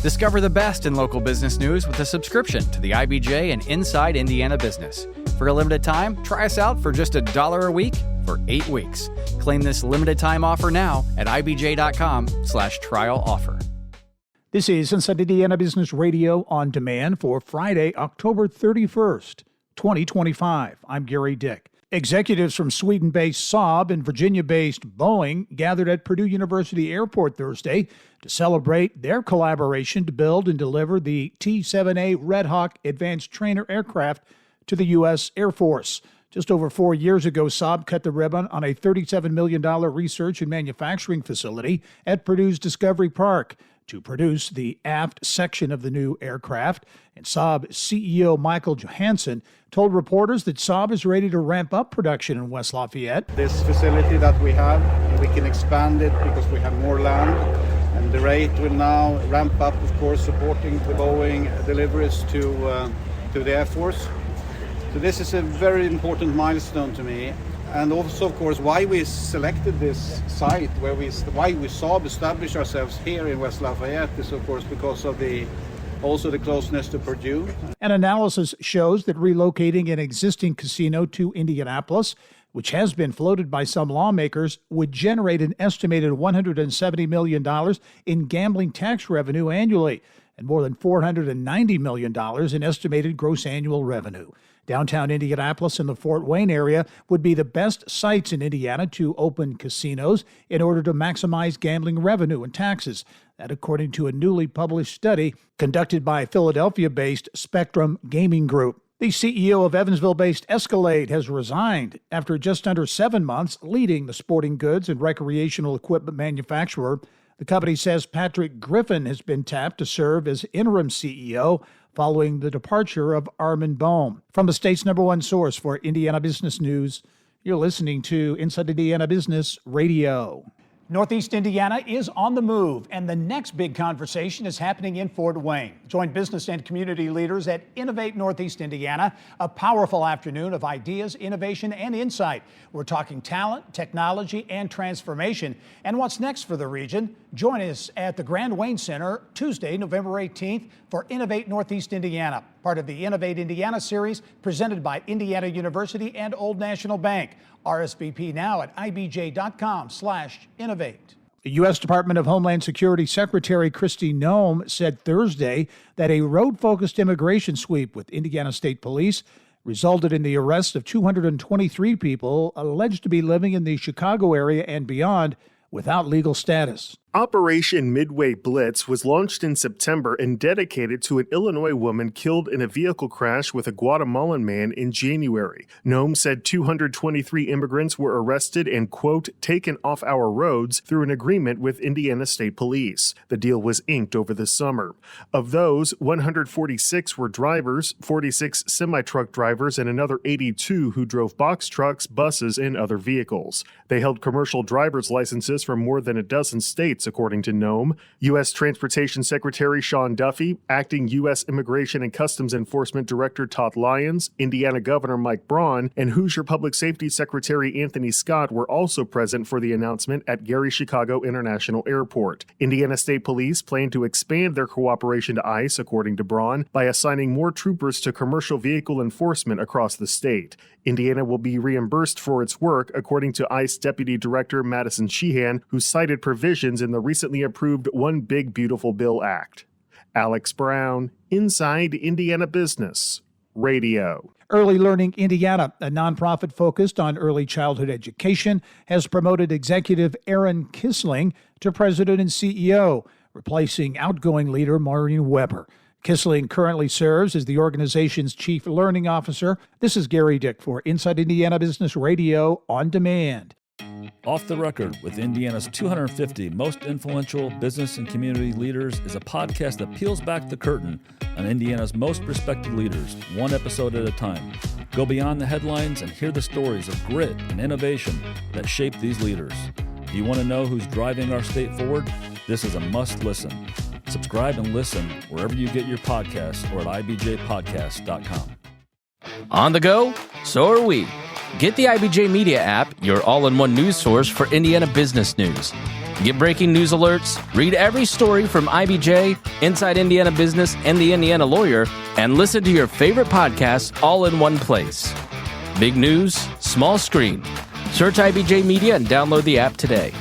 Discover the best in local business news with a subscription to the IBJ and Inside Indiana Business. For a limited time, try us out for just $1 a week for 8 weeks. Claim this limited time offer now at ibj.com/trial offer. This is Inside Indiana Business Radio on demand for Friday, October 31st, 2025. I'm Gary Dick. Executives from Sweden-based Saab and Virginia-based Boeing gathered at Purdue University Airport Thursday to celebrate their collaboration to build and deliver the T-7A Red Hawk advanced trainer aircraft to the U.S. Air Force. Just over 4 years ago, Saab cut the ribbon on a $37 million research and manufacturing facility at Purdue's Discovery Park to produce the aft section of the new aircraft. And Saab CEO Michael Johansson told reporters that Saab is ready to ramp up production in West Lafayette. This facility that we have, we can expand it because we have more land, and the rate will now ramp up, of course, supporting the Boeing deliveries to the Air Force. So this is a very important milestone to me. And also, of course, why we selected this site, why we Saab established ourselves here in West Lafayette is, of course, because of the closeness to Purdue. An analysis shows that relocating an existing casino to Indianapolis, which has been floated by some lawmakers, would generate an estimated $170 million in gambling tax revenue annually and more than $490 million in estimated gross annual revenue. Downtown Indianapolis and the Fort Wayne area would be the best sites in Indiana to open casinos in order to maximize gambling revenue and taxes. That according to a newly published study conducted by Philadelphia-based Spectrum Gaming Group. The CEO of Evansville-based Escalade has resigned after just under 7 months leading the sporting goods and recreational equipment manufacturer. The company says Patrick Griffin has been tapped to serve as interim CEO following the departure of Armin Boehm. From the state's #1 source for Indiana business news, you're listening to Inside Indiana Business Radio. Northeast Indiana is on the move, and the next big conversation is happening in Fort Wayne. Join business and community leaders at Innovate Northeast Indiana, a powerful afternoon of ideas, innovation, and insight. We're talking talent, technology, and transformation. And what's next for the region? Join us at the Grand Wayne Center Tuesday, November 18th for Innovate Northeast Indiana, part of the Innovate Indiana series presented by Indiana University and Old National Bank. RSVP now at ibj.com/innovate. The U.S. Department of Homeland Security Secretary Kristi Noem said Thursday that a road-focused immigration sweep with Indiana State Police resulted in the arrest of 223 people alleged to be living in the Chicago area and beyond without legal status. Operation Midway Blitz was launched in September and dedicated to an Illinois woman killed in a vehicle crash with a Guatemalan man in January. Noem said 223 immigrants were arrested and, quote, taken off our roads through an agreement with Indiana State Police. The deal was inked over the summer. Of those, 146 were drivers, 46 semi-truck drivers, and another 82 who drove box trucks, buses, and other vehicles. They held commercial driver's licenses from more than a dozen states, according to Noem. U.S. Transportation Secretary Sean Duffy, Acting U.S. Immigration and Customs Enforcement Director Todd Lyons, Indiana Governor Mike Braun, and Hoosier Public Safety Secretary Anthony Scott were also present for the announcement at Gary Chicago International Airport. Indiana State Police plan to expand their cooperation to ICE, according to Braun, by assigning more troopers to commercial vehicle enforcement across the state. Indiana will be reimbursed for its work, according to ICE Deputy Director Madison Sheehan, who cited provisions in the recently approved One Big Beautiful Bill Act. Alex Brown, Inside Indiana Business Radio. Early Learning Indiana, a nonprofit focused on early childhood education, has promoted executive Aaron Kissling to president and CEO, replacing outgoing leader Maureen Weber. Kissling currently serves as the organization's chief learning officer. This is Gary Dick for Inside Indiana Business Radio on Demand. Off the Record with Indiana's 250 most influential business and community leaders is a podcast that peels back the curtain on Indiana's most respected leaders, one episode at a time. Go beyond the headlines and hear the stories of grit and innovation that shape these leaders. Do you want to know who's driving our state forward? This is a must listen. Subscribe and listen wherever you get your podcasts or at ibjpodcast.com. On the go? So are we. Get the IBJ Media app, your all-in-one news source for Indiana business news. Get breaking news alerts, read every story from IBJ, Inside Indiana Business, and the Indiana Lawyer, and listen to your favorite podcasts all in one place. Big news, small screen. Search IBJ Media and download the app today.